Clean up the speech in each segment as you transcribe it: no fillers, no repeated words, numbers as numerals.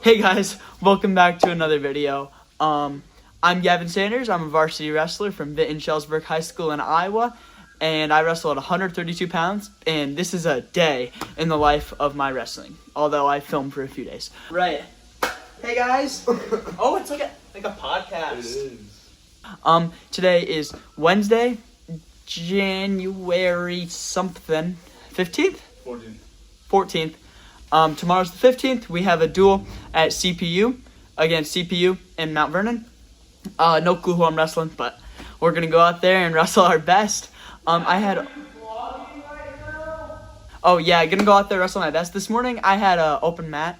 Hey guys, welcome back to another video. I'm Gavin Sanders. I'm a varsity wrestler from Vinton Shellsburg High School in Iowa, and I wrestle at 132 pounds, and this is a day in the life of my wrestling, although I filmed for a few days. Right. Hey guys. Oh, it's like a podcast. It is. Today is Wednesday, January something, 15th? 14th. Tomorrow's the 15th. We have a duel at CPU against CPU in Mount Vernon. No clue who I'm wrestling, but we're going to go out there and wrestle our best. Oh yeah, going to go out there and wrestle my best. This morning I had an open mat.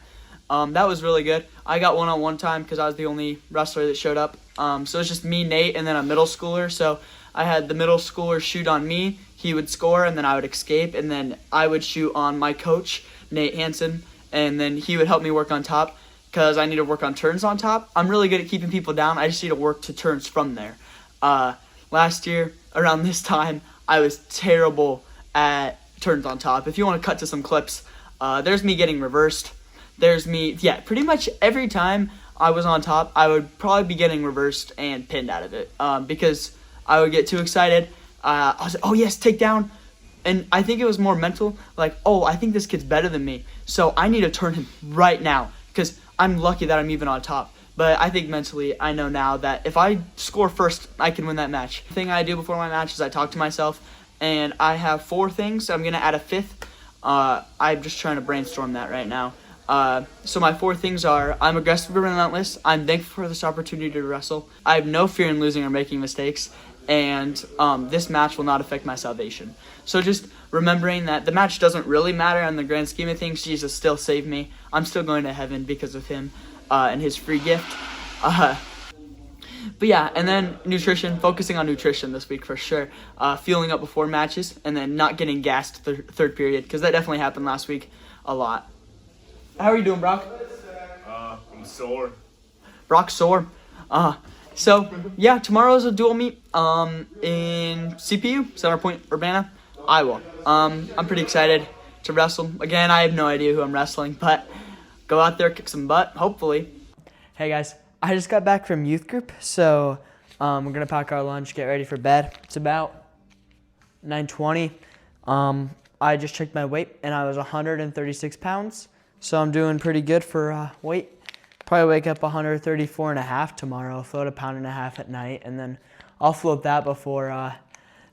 That was really good. I got one-on-one time because I was the only wrestler that showed up. So it's just me, Nate, and then a middle schooler. So I had the middle schooler shoot on me. He would score, and then I would escape, and then I would shoot on my coach, Nate Hansen, and then he would help me work on top because I need to work on turns on top. I'm really good at keeping people down. I just need to work to turns from there. Last year, around this time, I was terrible at turns on top. If you want to cut to some clips, there's me getting reversed. There's me, pretty much every time I was on top, I would probably be getting reversed and pinned out of it because I would get too excited. I was like, oh yes, take down. And I think it was more mental, like, oh, I think this kid's better than me, so I need to turn him right now because I'm lucky that I'm even on top. But I think mentally, I know now that if I score first, I can win that match. The thing I do before my match is I talk to myself, and I have 4 things. So I'm going to add a 5th. I'm just trying to brainstorm that right now. So my 4 things are, I'm aggressive and relentless. I'm thankful for this opportunity to wrestle. I have no fear in losing or making mistakes. And this match will not affect my salvation. So just remembering that the match doesn't really matter in the grand scheme of things. Jesus still saved me. I'm still going to heaven because of him and his free gift. But yeah, and then nutrition, focusing on nutrition this week for sure. Fueling up before matches and then not getting gassed third period because that definitely happened last week a lot. How are you doing, Brock? I'm sore. Brock's sore. So, yeah, tomorrow's a dual meet in CPU, Center Point, Urbana, Iowa. I'm pretty excited to wrestle. Again, I have no idea who I'm wrestling, but go out there, kick some butt, hopefully. Hey, guys, I just got back from youth group, so we're going to pack our lunch, get ready for bed. It's about 9:20. I just checked my weight, and I was 136 pounds, so I'm doing pretty good for weight. Probably wake up 134.5 tomorrow, float 1.5 pounds at night, and then I'll float that before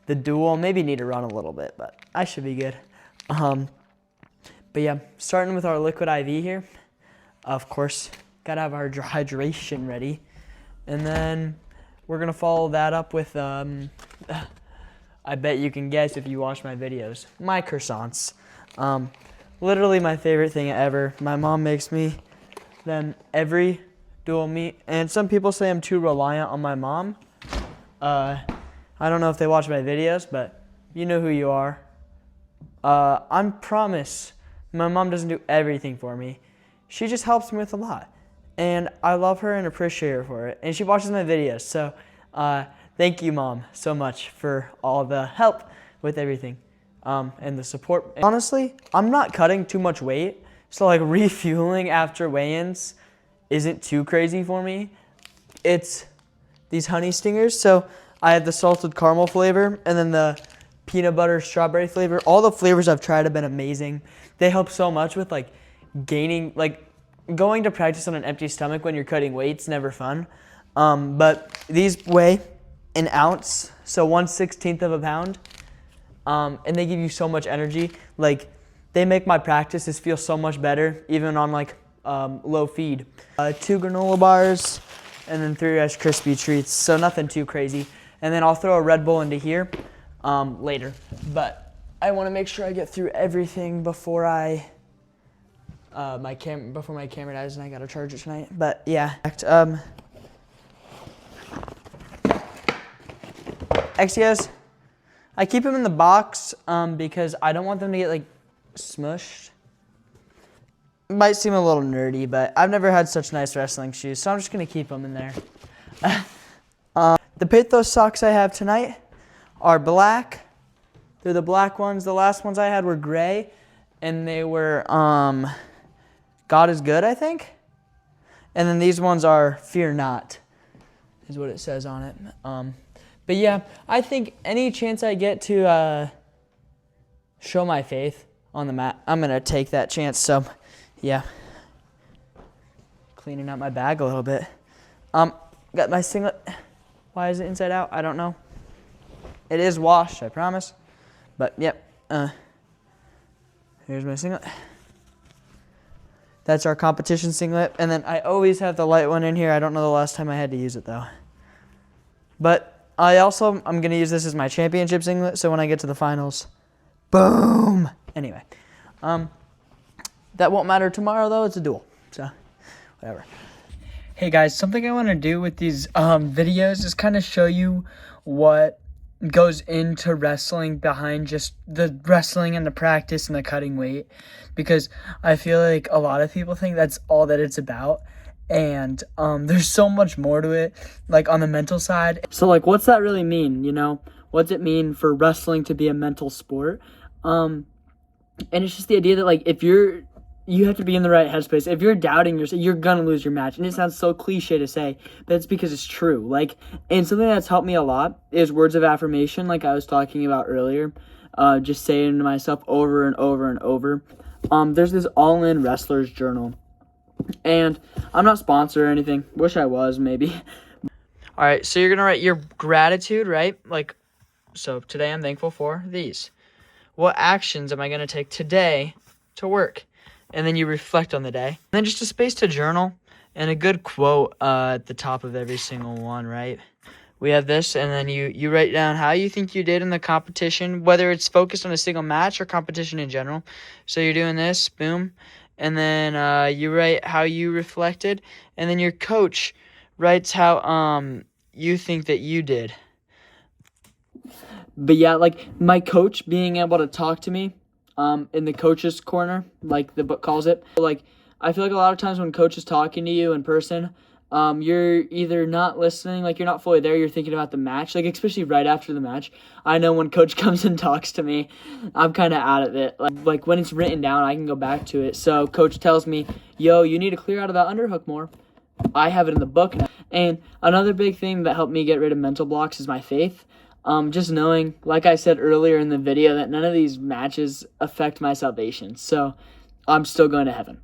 the duel. Maybe need to run a little bit, but I should be good. But yeah, starting with our liquid IV here. Of course, gotta have our hydration ready. And then we're gonna follow that up with, I bet you can guess if you watch my videos, my croissants. Literally my favorite thing ever. My mom makes me them every dual meet, and some people say I'm too reliant on my mom. I don't know if they watch my videos, but you know who you are. I promise my mom doesn't do everything for me. She just helps me with a lot, and I love her and appreciate her for it, and she watches my videos, so thank you, Mom, so much for all the help with everything and the support. Honestly, I'm not cutting too much weight, so like refueling after weigh-ins isn't too crazy for me. It's these honey stingers. So I have the salted caramel flavor and then the peanut butter strawberry flavor. All the flavors I've tried have been amazing. They help so much with like gaining, like going to practice on an empty stomach when you're cutting weight's never fun. But these weigh an ounce, so 1/16 of a pound. And they give you so much energy. Like, they make my practices feel so much better, even on like low feed. 2 granola bars, and then 3 Rice Krispie treats, so nothing too crazy. And then I'll throw a Red Bull into here later. But I want to make sure I get through everything before my camera dies and I gotta charge it tonight. But yeah, XCS, I keep them in the box because I don't want them to get like smushed. Might seem a little nerdy, but I've never had such nice wrestling shoes, so I'm just gonna keep them in there. The Pathos socks I have tonight are black. They're the black ones. The last ones I had were gray, and they were God is Good, I think. And then these ones are fear not, is what it says on it. But yeah, I think any chance I get to show my faith on the mat, I'm going to take that chance. So, yeah. Cleaning out my bag a little bit. Got my singlet. Why is it inside out? I don't know. It is washed, I promise. But, yep. Here's my singlet. That's our competition singlet. And then I always have the light one in here. I don't know the last time I had to use it, though. But I'm going to use this as my championship singlet, so when I get to the finals, boom! Anyway. That won't matter tomorrow, though. It's a duel. So, whatever. Hey, guys, something I want to do with these videos is kind of show you what goes into wrestling behind just the wrestling and the practice and the cutting weight, because I feel like a lot of people think that's all that it's about, and there's so much more to it, like on the mental side. So like, what's that really mean, you know? What's it mean for wrestling to be a mental sport? And it's just the idea that like, if you have to be in the right headspace. If you're doubting yourself, you're gonna lose your match. And it sounds so cliche to say, but it's because it's true. Like, and something that's helped me a lot is words of affirmation, like I was talking about earlier. Just saying to myself over and over and over. There's this All In Wrestler's Journal. And I'm not sponsored or anything. Wish I was, maybe. All right, so you're gonna write your gratitude, right? Like, so today I'm thankful for these. What actions am I gonna take today to work? And then you reflect on the day. And then just a space to journal and a good quote at the top of every single one, right? We have this, and then you write down how you think you did in the competition, whether it's focused on a single match or competition in general. So you're doing this, boom. And then you write how you reflected. And then your coach writes how you think that you did. But yeah, like my coach being able to talk to me in the coach's corner, like the book calls it. Like, I feel like a lot of times when coach is talking to you in person, you're either not listening, like you're not fully there, you're thinking about the match, like especially right after the match. I know when coach comes and talks to me, I'm kind of out of it. Like when it's written down, I can go back to it. So coach tells me, yo, you need to clear out of that underhook more. I have it in the book now. And another big thing that helped me get rid of mental blocks is my faith. Just knowing, like I said earlier in the video, that none of these matches affect my salvation. So I'm still going to heaven.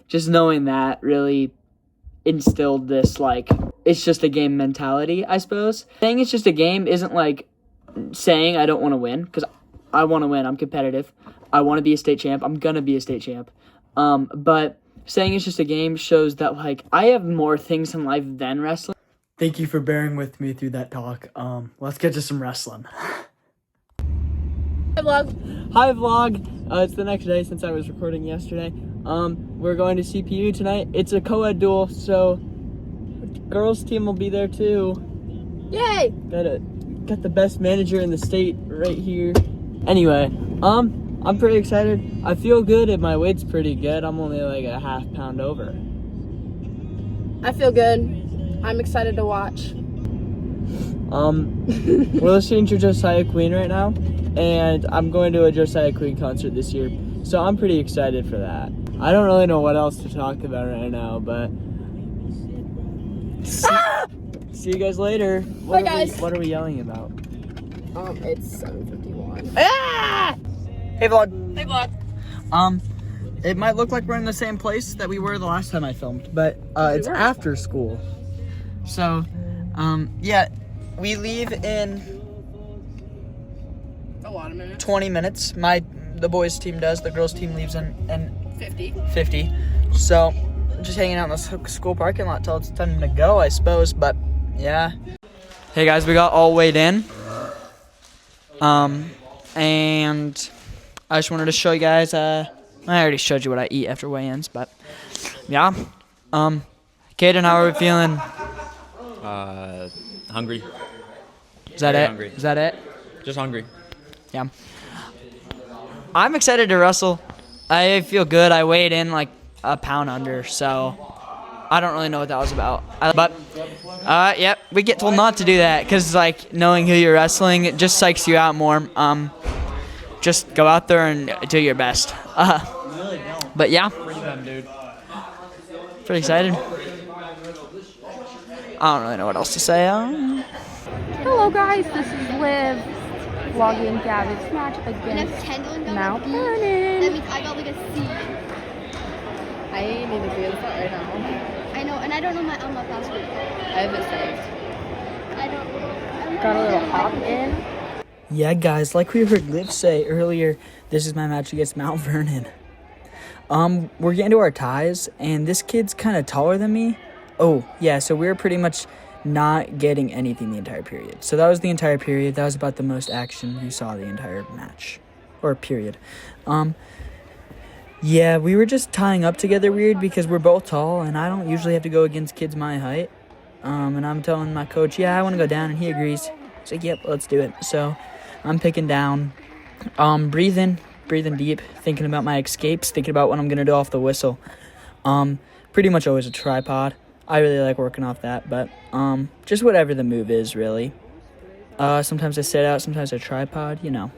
Just knowing that really instilled this, like, it's just a game mentality, I suppose. Saying it's just a game isn't like saying I don't want to win, because I want to win. I'm competitive. I want to be a state champ. I'm going to be a state champ. But saying it's just a game shows that, like, I have more things in life than wrestling. Thank you for bearing with me through that talk. Let's get to some wrestling. Hi, vlog. Hi, vlog. It's the next day since I was recording yesterday. We're going to CPU tonight. It's a co-ed duel, so girls team will be there too. Yay! Got the best manager in the state right here. Anyway, I'm pretty excited. I feel good and my weight's pretty good. I'm only like a half pound over. I feel good. I'm excited to watch. We're listening to Josiah Queen right now, and I'm going to a Josiah Queen concert this year, so I'm pretty excited for that. I don't really know what else to talk about right now, but see you guys later. Bye, guys. What are we yelling about? It's 7:51. Ah! Hey, vlog. Hey, vlog. It might look like we're in the same place that we were the last time I filmed, but it's after school. So, yeah, we leave in A lot of minutes. 20 minutes. The boys team does. The girls team leaves in 50. So, just hanging out in the school parking lot till it's time to go, I suppose. But yeah. Hey guys, we got all weighed in. And I just wanted to show you guys. I already showed you what I eat after weigh-ins, but yeah. Kaden, how are we feeling? Hungry. Is that Very it? hungry. Is that it? Just hungry. Yeah. I'm excited to wrestle. I feel good. I weighed in like a pound under, so I don't really know what that was about. But, yep, we get told not to do that because, like, knowing who you're wrestling, it just psychs you out more. Just go out there and do your best. But, yeah. For Pretty excited. I don't really know what else to say. Hello guys, this is Liv vlogging Gavin's match against Mount Vernon. That means I got like a C. I need to be in front right now. I know, and I don't know my password. I have it saved. I don't. Got a little hop in. Yeah, guys, like we heard Liv say earlier, this is my match against Mount Vernon. We're getting to our ties, and this kid's kind of taller than me. Oh, yeah, so we were pretty much not getting anything the entire period. So that was the entire period. That was about the most action you saw the entire match. Or period. Yeah, we were just tying up together weird because we're both tall, and I don't usually have to go against kids my height. And I'm telling my coach, yeah, I want to go down, and he agrees. He's like, yep, let's do it. So I'm picking down, breathing deep, thinking about my escapes, thinking about what I'm going to do off the whistle. Pretty much always a tripod. I really like working off that, but just whatever the move is, really. Sometimes I sit out, sometimes I tripod, you know.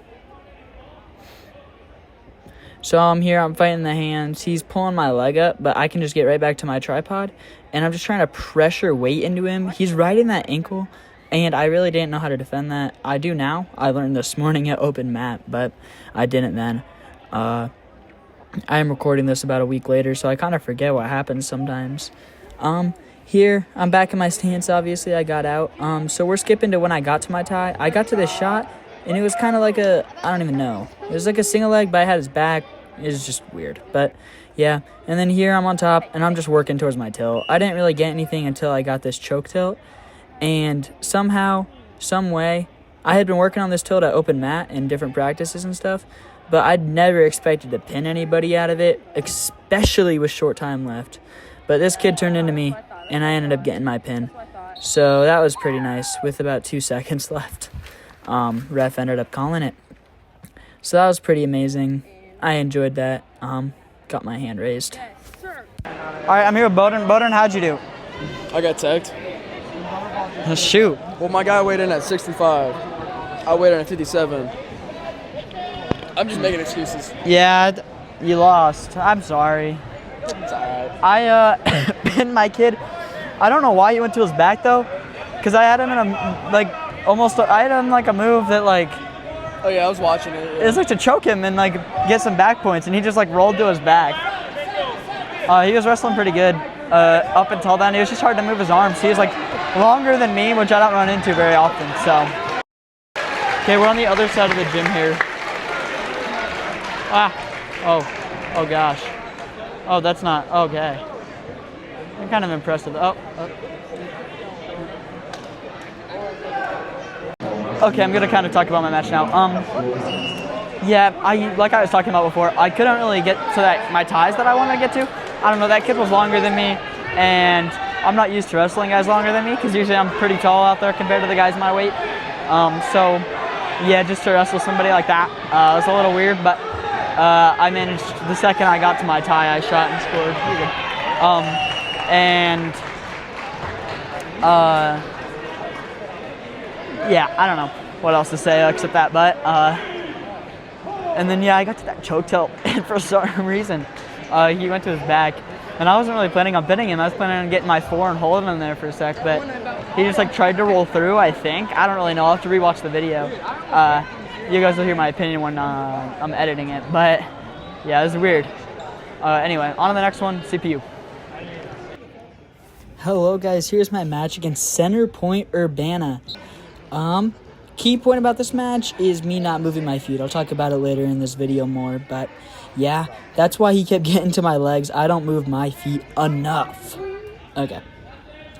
So I'm here, I'm fighting the hands. He's pulling my leg up, but I can just get right back to my tripod. And I'm just trying to pressure weight into him. He's riding that ankle, and I really didn't know how to defend that. I do now. I learned this morning at open mat, but I didn't then. I am recording this about a week later, so I kind of forget what happens sometimes. Here, I'm back in my stance, obviously. I got out. So we're skipping to when I got to my tie. I got to this shot, and it was kind of like I don't even know. It was like a single leg, but I had his back. It was just weird. But, yeah. And then here I'm on top, and I'm just working towards my tilt. I didn't really get anything until I got this choke tilt. And somehow, some way, I had been working on this tilt at open mat in different practices and stuff, but I'd never expected to pin anybody out of it, especially with short time left. But this kid turned into me, and I ended up getting my pin. So that was pretty nice with about 2 seconds left. Ref ended up calling it. So that was pretty amazing. I enjoyed that. Got my hand raised. All right, I'm here with Bowden. Bowden, how'd you do? I got tagged. Shoot. Well, my guy weighed in at 65. I weighed in at 57. I'm just making excuses. Yeah, you lost. I'm sorry. It's alright. I pinned my kid. I don't know why he went to his back though, because I had him in a I had him like a move that like. Oh yeah, I was watching it. Yeah. It's like to choke him and like get some back points, and he just like rolled to his back. He was wrestling pretty good up until then. It was just hard to move his arms. He was like longer than me, which I don't run into very often. So, okay, we're on the other side of the gym here. Oh gosh. Oh, that's not okay. I'm kind of impressive. Okay, I'm gonna kind of talk about my match now. Yeah, like I was talking about before, I couldn't really get to my ties that I wanted to get to. I don't know, that kid was longer than me, and I'm not used to wrestling guys longer than me, because usually I'm pretty tall out there compared to the guys my weight. So, yeah, just to wrestle somebody like that was a little weird, but I managed, the second I got to my tie, I shot and scored. Yeah, I don't know what else to say except that, but, and then, yeah, I got to that choke tilt, and for some reason, he went to his back, and I wasn't really planning on pinning him. I was planning on getting my 4 and holding him there for a sec, but he just, like, tried to roll through, I think. I don't really know. I'll have to rewatch the video. You guys will hear my opinion when I'm editing it, but, yeah, it was weird. Anyway, on to the next one, CPU. Hello, guys. Here's my match against Center Point Urbana. Key point about this match is me not moving my feet. I'll talk about it later in this video more, but yeah, that's why he kept getting to my legs. I don't move my feet enough. Okay.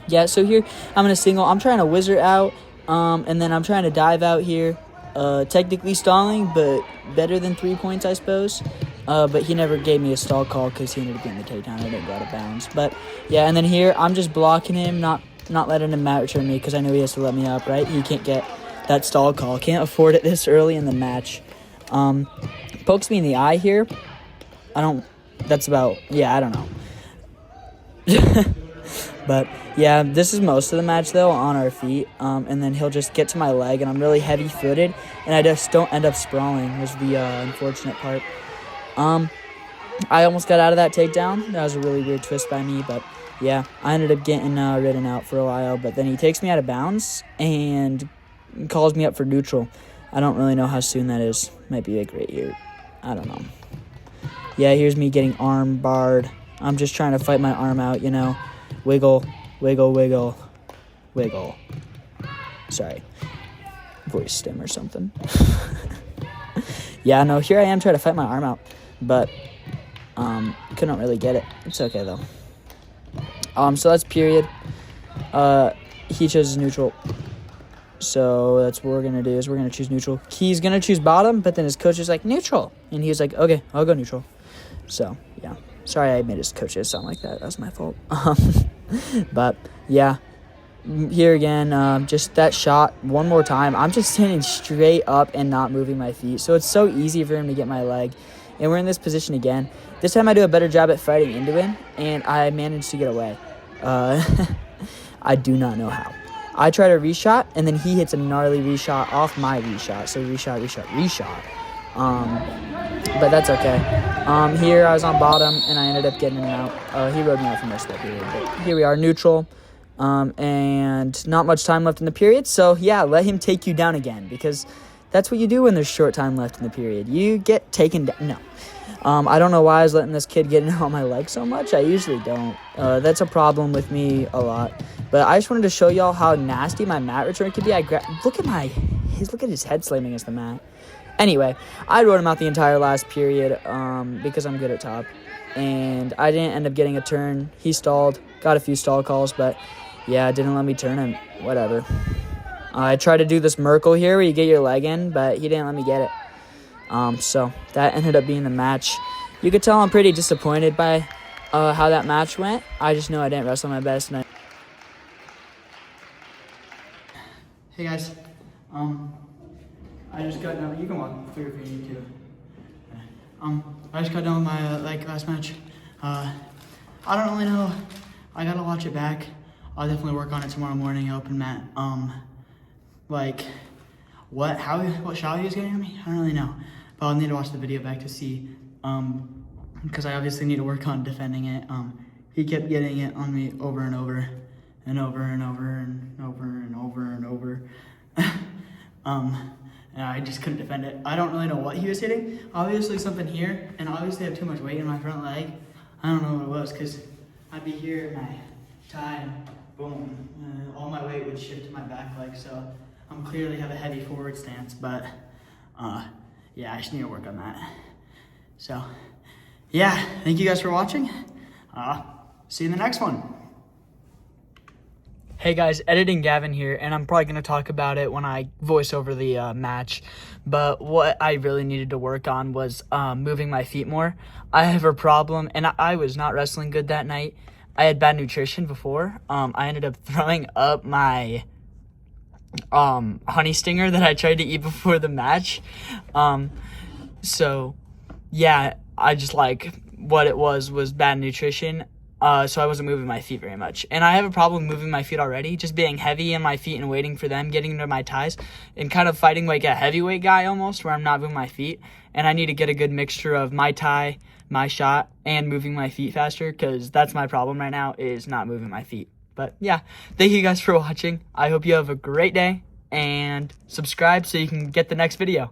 Yeah, so here I'm in a single. I'm trying to whizzer out, and then I'm trying to dive out here. Technically stalling, but better than 3 points, I suppose. But he never gave me a stall call because he ended up getting the takedown. I didn't go out of bounds. But yeah, and then here I'm just blocking him, not letting him mat return me because I know he has to let me up, right? He can't get that stall call. Can't afford it this early in the match. Pokes me in the eye here. I don't know. But yeah, this is most of the match though, on our feet. And then he'll just get to my leg, and I'm really heavy-footed, and I just don't end up sprawling, was the unfortunate part. I almost got out of that takedown. That was a really weird twist by me, but yeah, I ended up getting ridden out for a while, but then he takes me out of bounds and calls me up for neutral. I don't really know how soon that is. Might be like right here. I don't know. Yeah, here's me getting arm barred. I'm just trying to fight my arm out, you know. Wiggle, wiggle, wiggle, wiggle. Sorry. Voice stim or something. Yeah, no, here I am trying to fight my arm out, but couldn't really get it. It's okay, though. So that's period. He chose neutral. So that's what we're going to do is we're going to choose neutral. He's going to choose bottom, but then his coach is like, neutral. And he was like, okay, I'll go neutral. So, yeah. Sorry I made his coaches sound like that. That was my fault. But, yeah. Here again, just that shot one more time. I'm just standing straight up and not moving my feet. So it's so easy for him to get my leg. And we're in this position again. This time I do a better job at fighting into him, and I managed to get away. I do not know how. I try to reshot, and then he hits a gnarly reshot off my reshot. So reshot. But that's okay. Here I was on bottom, and I ended up getting him out. He rode me out for most of that period. But here we are, neutral. And not much time left in the period. So, yeah, let him take you down again, because that's what you do when there's short time left in the period. You get taken down. No. I don't know why I was letting this kid get in on my leg so much. I usually don't. That's a problem with me a lot. But I just wanted to show y'all how nasty my mat return could be. Look at his head slamming against the mat. Anyway, I rode him out the entire last period because I'm good at top. And I didn't end up getting a turn. He stalled. Got a few stall calls, but yeah, didn't let me turn him. Whatever. I tried to do this Merkle here where you get your leg in, but he didn't let me get it. So that ended up being the match. You could tell I'm pretty disappointed by how that match went. I just know I didn't wrestle my best. Hey guys, I just got done. You can walk through if you need to. I just got done with my last match. I don't really know. I gotta watch it back. I'll definitely work on it tomorrow morning. Open mat. What shot he was getting at me? I don't really know. But I'll need to watch the video back to see. Because I obviously need to work on defending it. He kept getting it on me over and over, and over and over and over and over and over. And I just couldn't defend it. I don't really know what he was hitting. Obviously something here, and obviously I have too much weight in my front leg. I don't know what it was, because I'd be here in my tie, and boom, all my weight would shift to my back leg, so I'm clearly have a heavy forward stance, but yeah, I just need to work on that. So, yeah, thank you guys for watching. See you in the next one. Hey guys, editing Gavin here, and I'm probably going to talk about it when I voice over the match, but what I really needed to work on was moving my feet more. I have a problem, and I was not wrestling good that night. I had bad nutrition before. I ended up throwing up my honey stinger that I tried to eat before the match. So, yeah, I just what it was bad nutrition. So I wasn't moving my feet very much. And I have a problem moving my feet already, just being heavy in my feet and waiting for them, getting into my ties, and kind of fighting like a heavyweight guy almost, where I'm not moving my feet. And I need to get a good mixture of my tie, my shot, and moving my feet faster, because that's my problem right now, is not moving my feet. But yeah, thank you guys for watching. I hope you have a great day, and subscribe so you can get the next video.